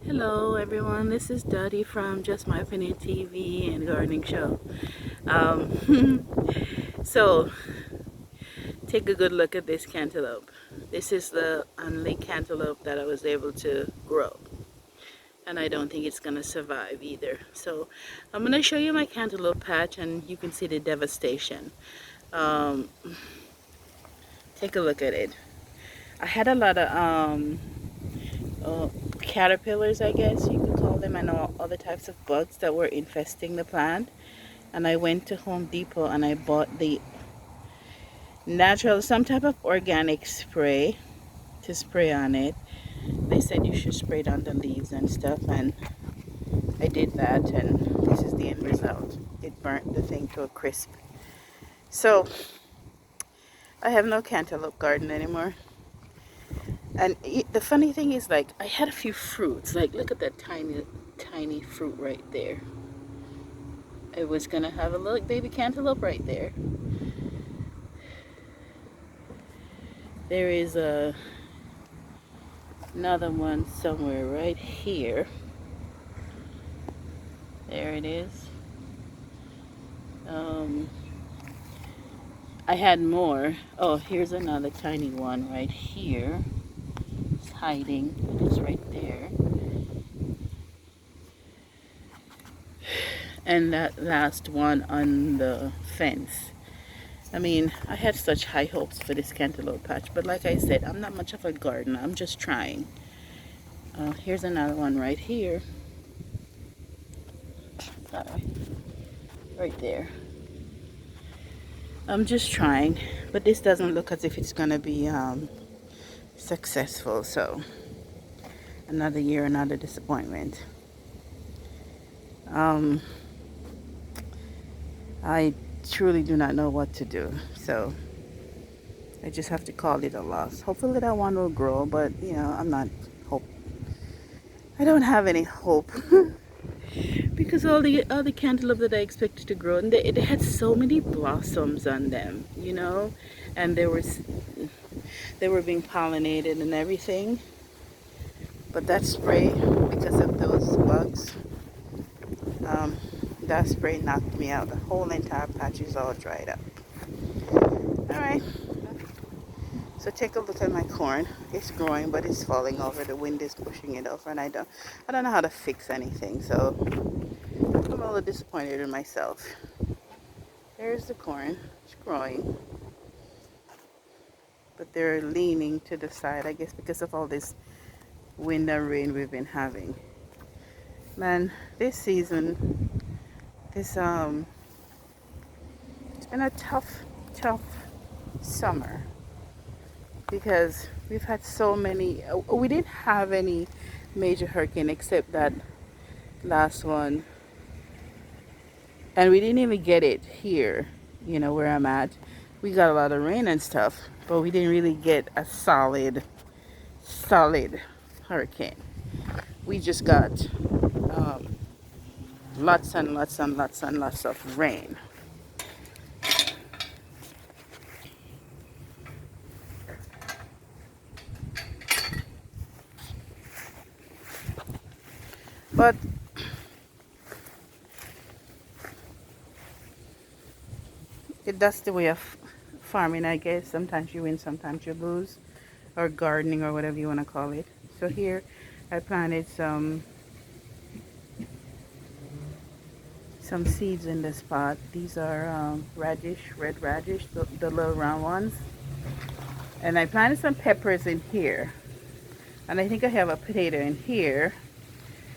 Hello everyone, this is Dottie from Just My Opinion TV and Gardening Show. Um, so, take a good look at this cantaloupe. This is the only cantaloupe that I was able to grow. And I don't think it's going to survive either. So, I'm going to show you my cantaloupe patch and you can see the devastation. Um, take a look at it. I had a lot of uh, caterpillars, I guess you could call them, and all other types of bugs that were infesting the plant. And I went to Home Depot and I bought the natural, some type of organic spray to spray on it. They said you should spray it on the leaves and stuff, and I did that, and this is the end result. It burnt the thing to a crisp. So I have no cantaloupe garden anymore. And the funny thing is, like, I had a few fruits. Like, look at that tiny fruit right there. I was gonna have a little baby cantaloupe right there. There is another one somewhere right here. There it is. I had more. Oh, here's another tiny one right here. It's hiding, but it's right there. And that last one on the fence. I mean, I had such high hopes for this cantaloupe patch, but like I said, I'm not much of a gardener. I'm just trying. Here's another one right here. Sorry. Right there. I'm just trying, but this doesn't look as if it's gonna be successful. So another year, another disappointment. I truly do not know what to do, so I just have to call it a loss. Hopefully that one will grow, but you know, I don't have any hope. Because all the other cantaloupe that I expected to grow, and they had so many blossoms on them, you know, and they were being pollinated and everything. But that spray, because of those bugs, that spray knocked me out. The whole entire patch is all dried up. All right. So take a look at my corn. It's growing, but it's falling over. The wind is pushing it over, and I don't know how to fix anything. So I'm a little disappointed in myself. There's the corn. It's growing, but they're leaning to the side, I guess, because of all this wind and rain we've been having. Man, this season, it's been a tough summer because we've had so many. We didn't have any major hurricane except that last one, and we didn't even get it here, you know, where I'm at. We got a lot of rain and stuff, but we didn't really get a solid hurricane. We just got lots and lots and lots and lots of rain. But that's the way of farming, I guess. Sometimes you win, sometimes you lose, or gardening, or whatever you want to call it. So here I planted some seeds in this pot. These are red radish, the little round ones. And I planted some peppers in here. And I think I have a potato in here.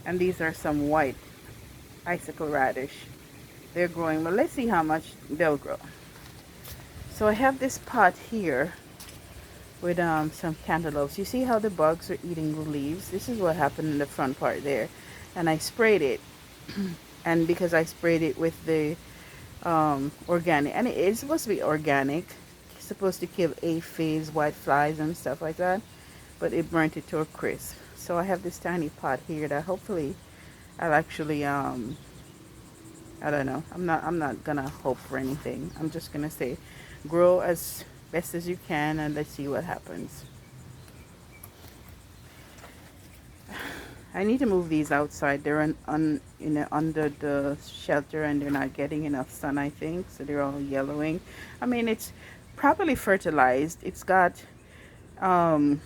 And these are some white icicle radish. They're growing, but let's see how much they'll grow. So I have this pot here with some cantaloupes. You see how the bugs are eating the leaves? This is what happened in the front part there. And I sprayed it. And because I sprayed it with the organic, and it's supposed to be organic, it's supposed to kill aphids, white flies and stuff like that, but it burnt it to a crisp. So I have this tiny pot here that hopefully I'll actually I don't know, I'm not gonna hope for anything. I'm just gonna say grow as best as you can, and let's see what happens. I need to move these outside. They're under the shelter and they're not getting enough sun, I think. So they're all yellowing. I mean, it's properly fertilized. It's got, um,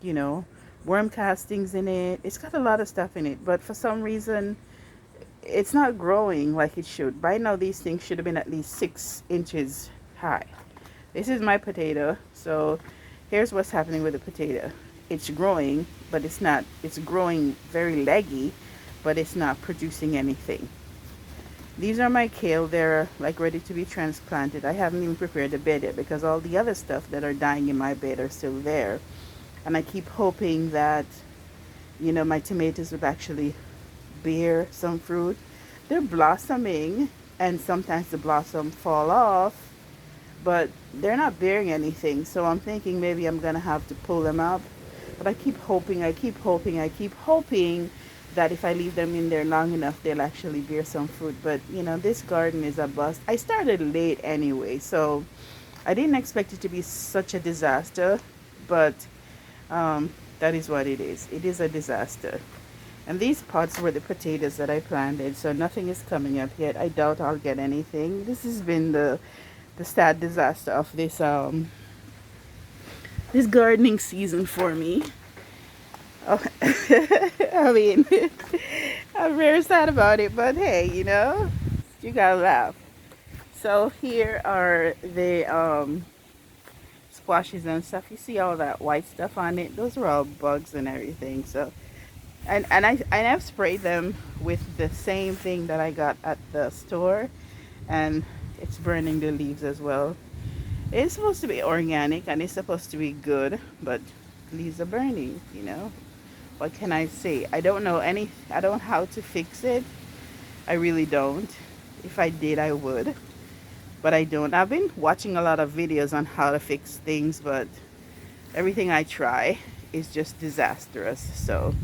you know, worm castings in it. It's got a lot of stuff in it. But for some reason, it's not growing like it should. By now, these things should have been at least 6 inches high. This is my potato. So here's what's happening with the potato. It's growing, but it's growing very leggy, but it's not producing anything. These are my kale. They're like ready to be transplanted. I haven't even prepared the bed yet because all the other stuff that are dying in my bed are still there. And I keep hoping that, my tomatoes would actually bear some fruit. They're blossoming, and sometimes the blossom fall off, but they're not bearing anything. So I'm thinking maybe I'm gonna have to pull them up. But I keep hoping that if I leave them in there long enough, they'll actually bear some fruit. But this garden is a bust. I started late anyway, so I didn't expect it to be such a disaster. But that is what it is. It is a disaster. And these pots were the potatoes that I planted, so nothing is coming up yet. I doubt I'll get anything. This has been the sad disaster of this gardening season for me. Oh, I mean, I'm very sad about it, but hey, you gotta laugh. So here are the squashes and stuff. You see all that white stuff on it? Those are all bugs and everything. So, and I've sprayed them with the same thing that I got at the store, and it's burning the leaves as well. It's supposed to be organic and it's supposed to be good, but leaves are burning. What can I say? I don't know how to fix it. I really don't. If I did, I would, but I don't. I've been watching a lot of videos on how to fix things, but everything I try is just disastrous. So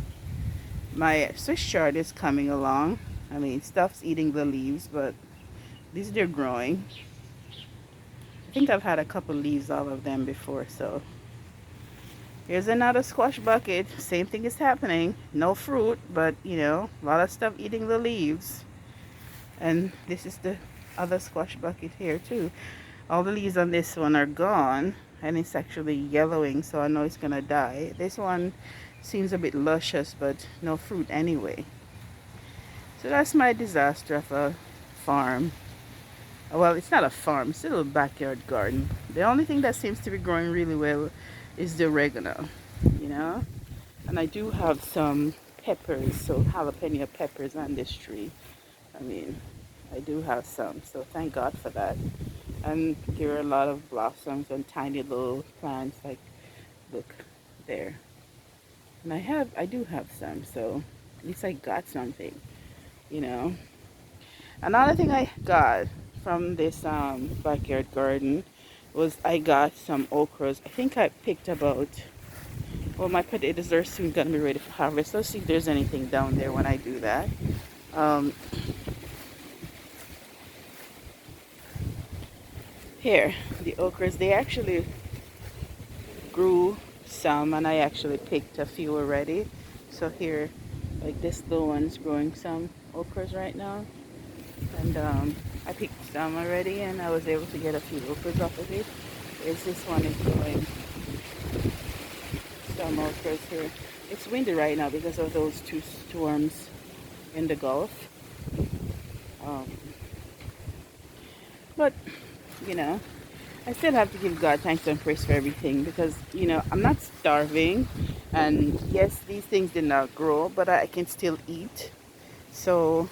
my Swiss chard is coming along. I mean, stuff's eating the leaves, but at least they're growing. I think I've had a couple leaves off of them before. So here's another squash bucket. Same thing is happening. No fruit, but a lot of stuff eating the leaves. And this is the other squash bucket here too. All the leaves on this one are gone, and it's actually yellowing, so I know it's gonna die. This one seems a bit luscious, but no fruit anyway. So that's my disaster of a farm. Well, it's not a farm, it's a little backyard garden. The only thing that seems to be growing really well is the oregano, and I do have some peppers, so jalapeno peppers on this tree. I mean, I do have some, so thank God for that. And there are a lot of blossoms and tiny little plants, like, look there. And I do have some, so at least I got something, Another thing I got from this backyard garden was I got some okras. I think I picked about, well, my potatoes are soon gonna be ready for harvest. Let's see if there's anything down there when I do that. Here, the okras, they actually grew some, and I actually picked a few already. So here, like this little one's growing some okras right now, and I picked some already, and I was able to get a few okras off of it. This one is growing some okras here. It's windy right now because of those two storms in the Gulf. But I still have to give God thanks and praise for everything, because I'm not starving, and yes, these things did not grow, but I can still eat. So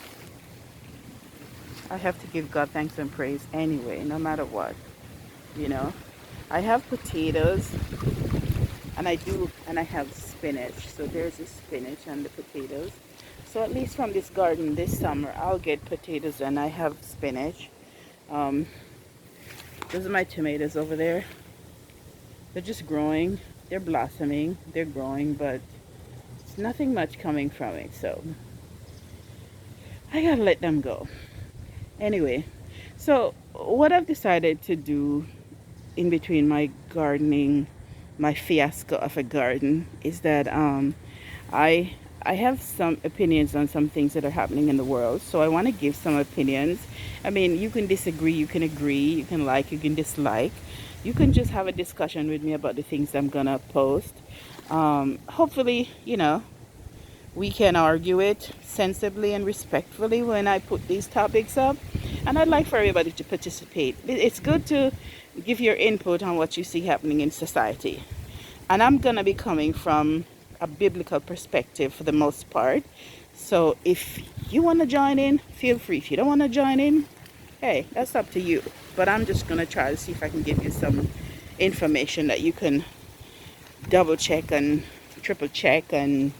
I have to give God thanks and praise anyway, no matter what. I have potatoes, and I have spinach. So there's the spinach and the potatoes. So at least from this garden this summer, I'll get potatoes and I have spinach. Those are my tomatoes over there. They're just growing. They're blossoming. They're growing, but it's nothing much coming from it. So I gotta let them go. Anyway, so what I've decided to do in between my gardening, my fiasco of a garden, is that I I have some opinions on some things that are happening in the world, so I want to give some opinions. I mean, you can disagree, you can agree, you can like, you can dislike. You can just have a discussion with me about the things I'm gonna post. Hopefully, we can argue it sensibly and respectfully when I put these topics up. And I'd like for everybody to participate. It's good to give your input on what you see happening in society. And I'm going to be coming from a biblical perspective for the most part. So if you want to join in, feel free. If you don't want to join in, hey, that's up to you. But I'm just going to try to see if I can give you some information that you can double check and triple check and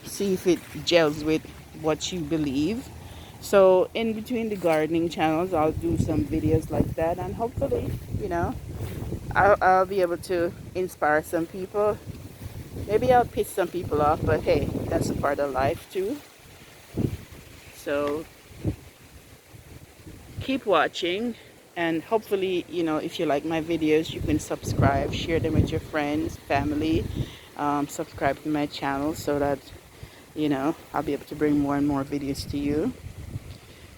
see if it gels with what you believe. So in between the gardening channels, I'll do some videos like that, and hopefully I'll be able to inspire some people. Maybe I'll piss some people off, but hey, that's a part of life too. So keep watching, and hopefully if you like my videos, you can subscribe, share them with your friends, family. Subscribe to my channel so that I'll be able to bring more and more videos to you.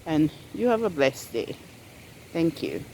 And you have a blessed day. Thank you.